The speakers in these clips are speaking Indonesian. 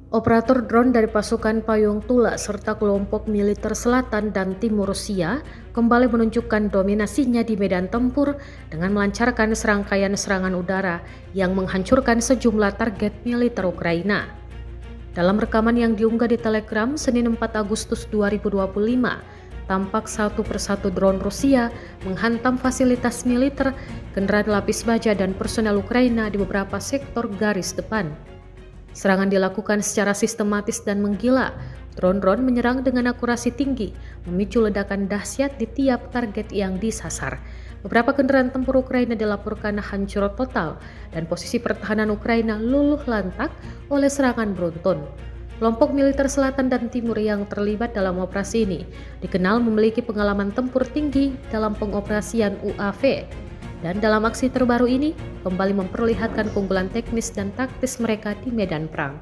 Operator drone dari pasukan Payung Tula serta kelompok militer selatan dan timur Rusia kembali menunjukkan dominasinya di medan tempur dengan melancarkan serangkaian serangan udara yang menghancurkan sejumlah target militer Ukraina. Dalam rekaman yang diunggah di Telegram Senin 4 Agustus 2025, tampak satu persatu drone Rusia menghantam fasilitas militer, kendaraan lapis baja dan personel Ukraina di beberapa sektor garis depan. Serangan dilakukan secara sistematis dan menggila. Drone-drone menyerang dengan akurasi tinggi, memicu ledakan dahsyat di tiap target yang disasar. Beberapa kendaraan tempur Ukraina dilaporkan hancur total dan posisi pertahanan Ukraina luluh lantak oleh serangan beruntun. Kelompok militer selatan dan timur yang terlibat dalam operasi ini dikenal memiliki pengalaman tempur tinggi dalam pengoperasian UAV. Dan dalam aksi terbaru ini, kembali memperlihatkan keunggulan teknis dan taktis mereka di medan perang.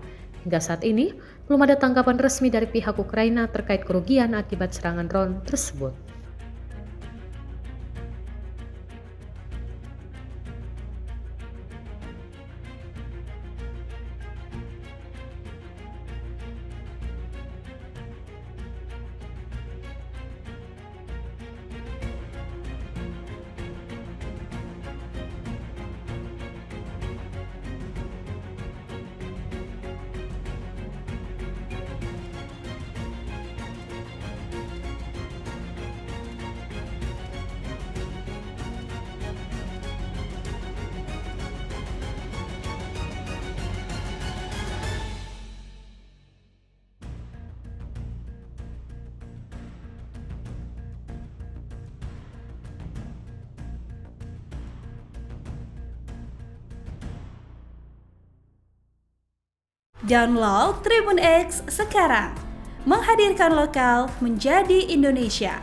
Hingga saat ini, belum ada tanggapan resmi dari pihak Ukraina terkait kerugian akibat serangan drone tersebut. Download Tribun X sekarang, menghadirkan lokal menjadi Indonesia.